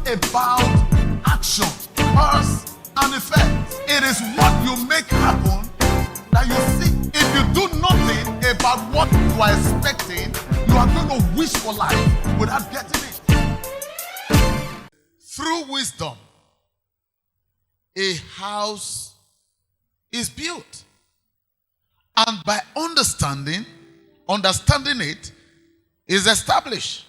about action, cause and effect. It is what you make happen that you see. If you do nothing about what you are expecting, you are going to wish for life without getting it. Through wisdom, a house is built. And by understanding it is established.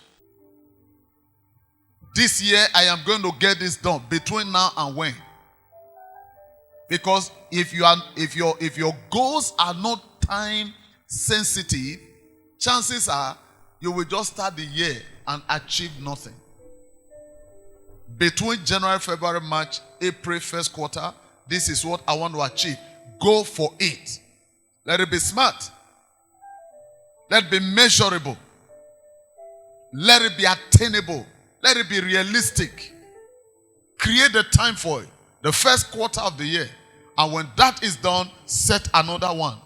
This year I am going to get this done. Between now and when? Because if your goals are not time sensitive, chances are you will just start the year and achieve nothing. Between January, February, March, April, first quarter, this is what I want to achieve. Go for it. Let it be smart. Let it be measurable. Let it be attainable. Let it be realistic. Create the time for it. The first quarter of the year. And when that is done, set another one.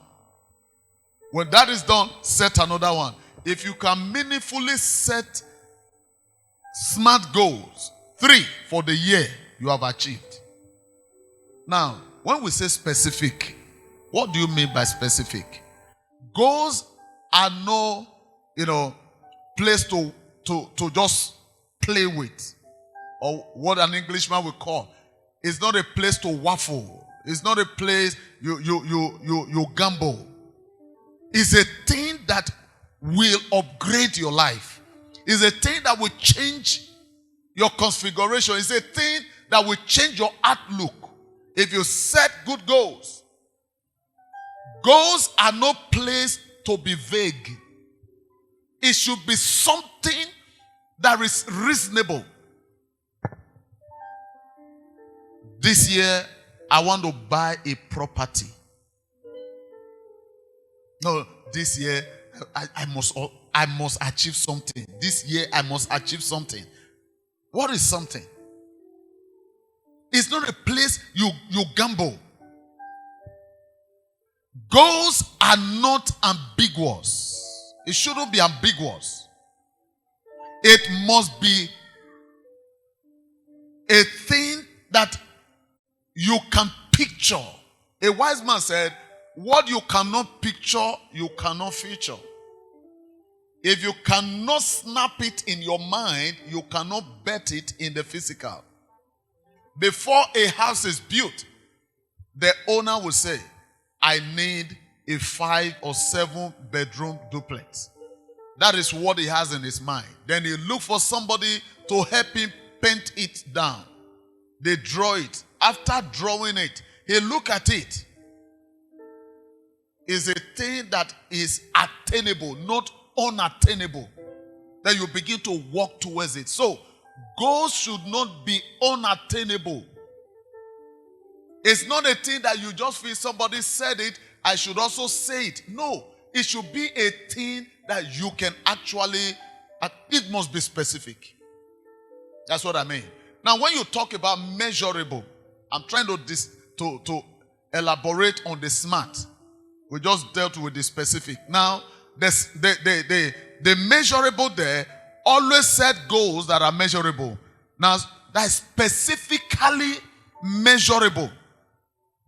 When that is done, set another one. If you can meaningfully set smart goals, 3 for the year, you have achieved. Now, when we say specific, what do you mean by specific? Goals are no, place to just play with, or what an Englishman would call. It's not a place to waffle. It's not a place you gamble. It's a thing that will upgrade your life. It's a thing that will change your configuration. It's a thing that will change your outlook. If you set good goals, goals are no place to be vague. It should be something that is reasonable. This year, I want to buy a property. No, this year, I must achieve something. This year, I must achieve something. What is something? It's not a place you gamble. Goals are not ambiguous. It shouldn't be ambiguous. It must be a thing that you can picture. A wise man said, what you cannot picture, you cannot feature. If you cannot snap it in your mind, you cannot bet it in the physical. Before a house is built, the owner will say, I need a 5 or 7 bedroom duplex. That is what he has in his mind. Then he look for somebody to help him paint it down. They draw it. After drawing it, he look at it. It's a thing that is attainable, not unattainable. Then you begin to walk towards it. So, goals should not be unattainable. It's not a thing that you just feel somebody said it, I should also say it. No, it should be a thing that you can actually, it must be specific. That's what I mean. Now, when you talk about measurable, I'm trying to elaborate on the smart. We just dealt with the specific. Now, the measurable there always set goals that are measurable. Now, that is specifically measurable.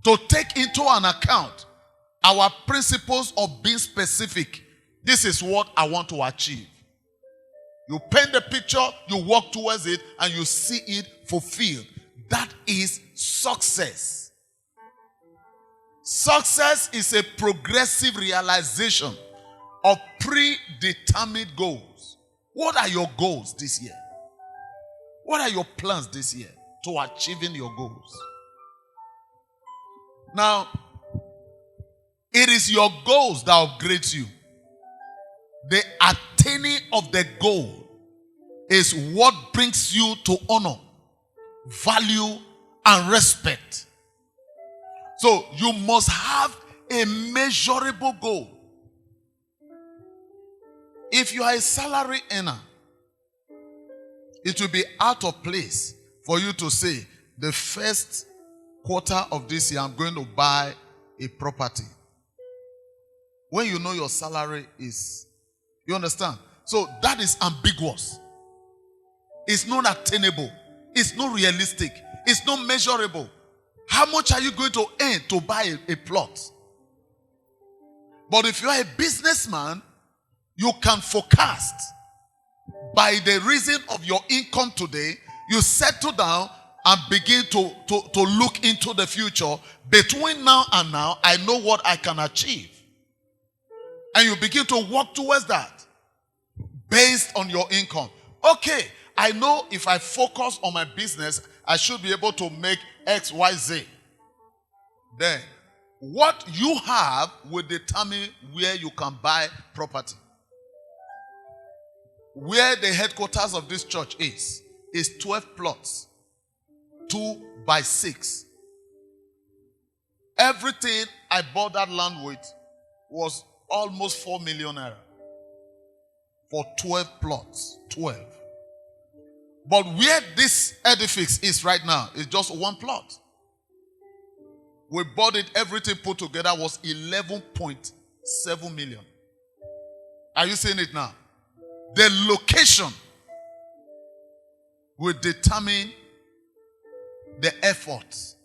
To take into an account our principles of being specific. This is what I want to achieve. You paint the picture, you walk towards it, and you see it fulfilled. That is success. Success is a progressive realization of predetermined goals. What are your goals this year? What are your plans this year to achieving your goals? Now, it is your goals that upgrade you. The attaining of the goal is what brings you to honor, value, and respect. So you must have a measurable goal. If you are a salary earner, it will be out of place for you to say, the first quarter of this year, I'm going to buy a property. When you know your salary is, you understand? So that is ambiguous. It's not attainable. It's not realistic. It's not measurable. How much are you going to earn to buy a plot? But if you are a businessman, you can forecast. By the reason of your income today, you settle down and begin to look into the future. Between now and now, I know what I can achieve. And you begin to work towards that based on your income. Okay, I know if I focus on my business, I should be able to make X, Y, Z. Then, what you have will determine where you can buy property. Where the headquarters of this church is 12 plots, 2 by 6. Everything I bought that land with was almost 4 million naira for 12 plots. 12. But where this edifice is right now is just one plot. We bought it, everything put together was 11.7 million. Are you seeing it now? The location will determine the effort.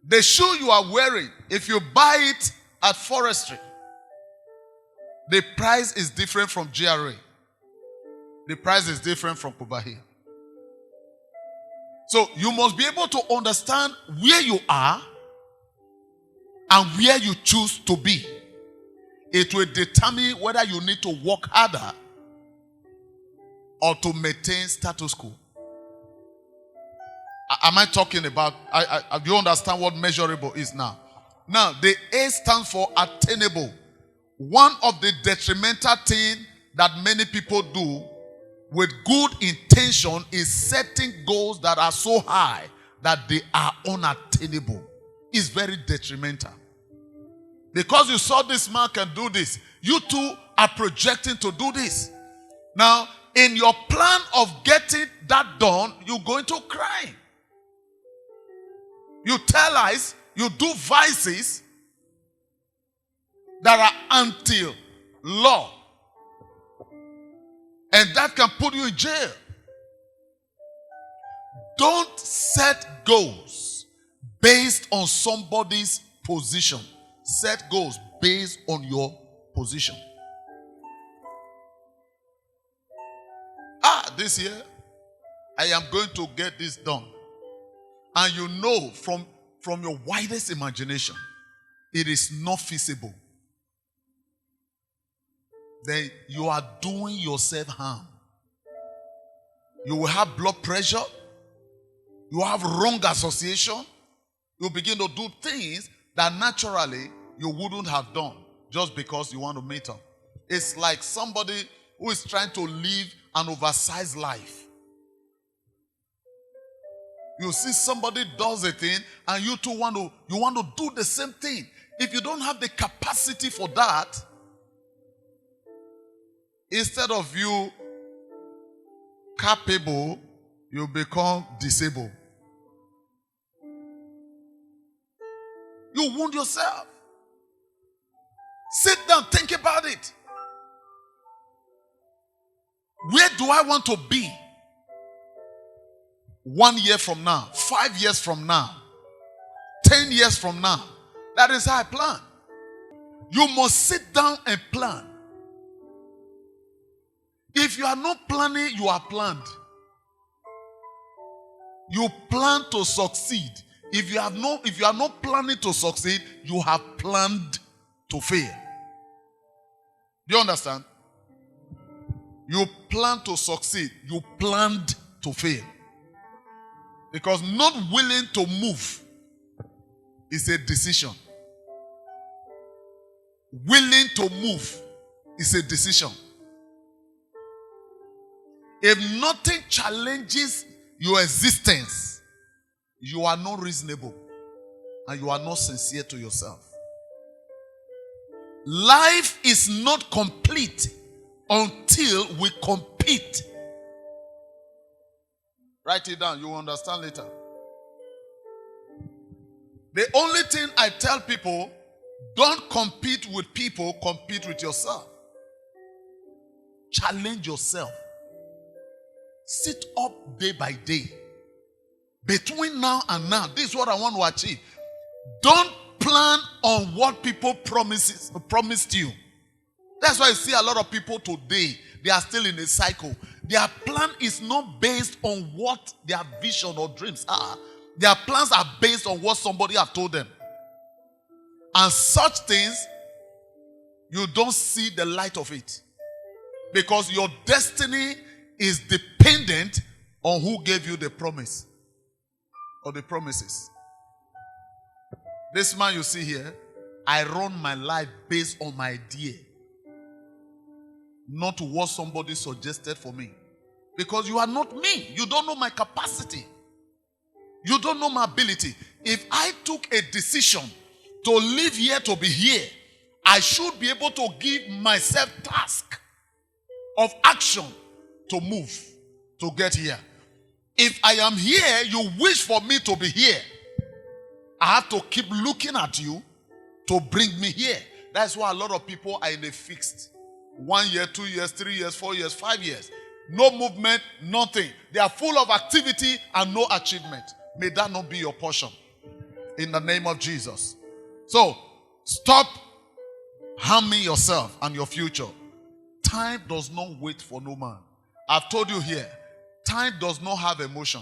The shoe you are wearing, if you buy it at Forestry, the price is different from GRA. The price is different from Kubahia. So you must be able to understand where you are and where you choose to be. It will determine whether you need to work harder or to maintain status quo. Am I talking about, do you understand what measurable is now? Now, the A stands for attainable. One of the detrimental things that many people do with good intention is setting goals that are so high that they are unattainable. It's very detrimental. Because you saw this man can do this, you too are projecting to do this. Now, in your plan of getting that done, you're going to cry. You tell lies, you do vices that are anti-law. And that can put you in jail. Don't set goals based on somebody's position. Set goals based on your position. This year, I am going to get this done. And you know from your widest imagination, it is not feasible. Then you are doing yourself harm. You will have blood pressure. You have wrong association. You begin to do things that naturally you wouldn't have done just because you want to meet up. It's like somebody who is trying to live an oversized life. You see somebody does a thing and you too want to do the same thing. If you don't have the capacity for that, instead of you capable, you become disabled. You wound yourself. Sit down, think about it. Where do I want to be 1 year from now, 5 years from now, 10 years from now? That is how I plan. You must sit down and plan. If you are not planning, you are planned. You plan to succeed. If you are not planning to succeed, you have planned to fail. Do you understand? You plan to succeed. You planned to fail. Because not willing to move is a decision. Willing to move is a decision. If nothing challenges your existence, you are not reasonable and you are not sincere to yourself. Life is not complete until we compete. Write it down, you will understand later. The only thing I tell people, don't compete with people, compete with yourself. Challenge yourself. Sit up day by day. Between now and now, this is what I want to achieve. Don't plan on what people promised you. That's why you see a lot of people today, they are still in a cycle. Their plan is not based on what their vision or dreams are. Their plans are based on what somebody have told them. And such things, you don't see the light of it. Because your destiny is dependent on who gave you the promise or the promises. This man you see here, I run my life based on my idea, not what somebody suggested for me. Because you are not me. You don't know my capacity. You don't know my ability. If I took a decision to live here to be here, I should be able to give myself task of action to move, to get here. If I am here, you wish for me to be here. I have to keep looking at you to bring me here. That's why a lot of people are in a fixed 1 year, 2 years, 3 years, 4 years, 5 years. No movement, nothing. They are full of activity and no achievement. May that not be your portion. In the name of Jesus. So, stop harming yourself and your future. Time does not wait for no man. I've told you here, time does not have emotion.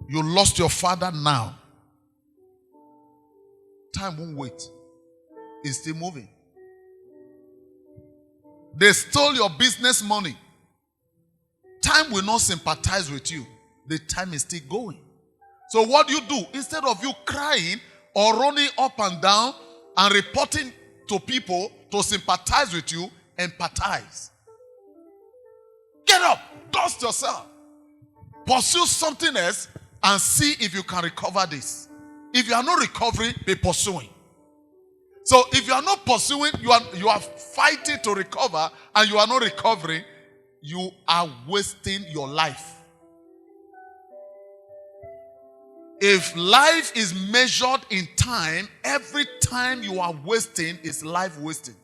You lost your father now. Time won't wait. It's still moving. They stole your business money. Time will not sympathize with you. The time is still going. So what do you do? Instead of you crying or running up and down and reporting to people to sympathize with you, empathize. Get up. Dust yourself. Pursue something else and see if you can recover this. If you are not recovering, be pursuing. So if you are not pursuing, you are fighting to recover and you are not recovering, you are wasting your life. If life is measured in time, every time you are wasting is life wasting.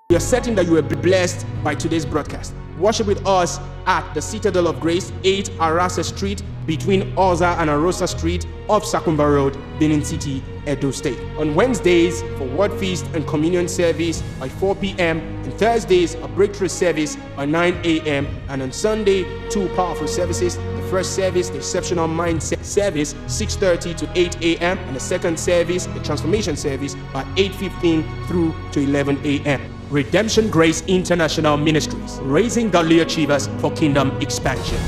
We are certain that you will be blessed by today's broadcast. Worship with us at the Citadel of Grace, 8 Arasa Street, between Oza and Arosa Street, off Sakumba Road, Benin City, Edo State. On Wednesdays, for Word Feast and Communion service by 4 p.m. and Thursdays, a breakthrough service by 9 a.m. and on Sunday, 2 powerful services. The first service, the Exceptional Mindset service, 6:30 to 8 a.m. and the second service, the Transformation service, by 8:15 through to 11 a.m. Redemption Grace International Ministries, raising godly achievers for kingdom expansion.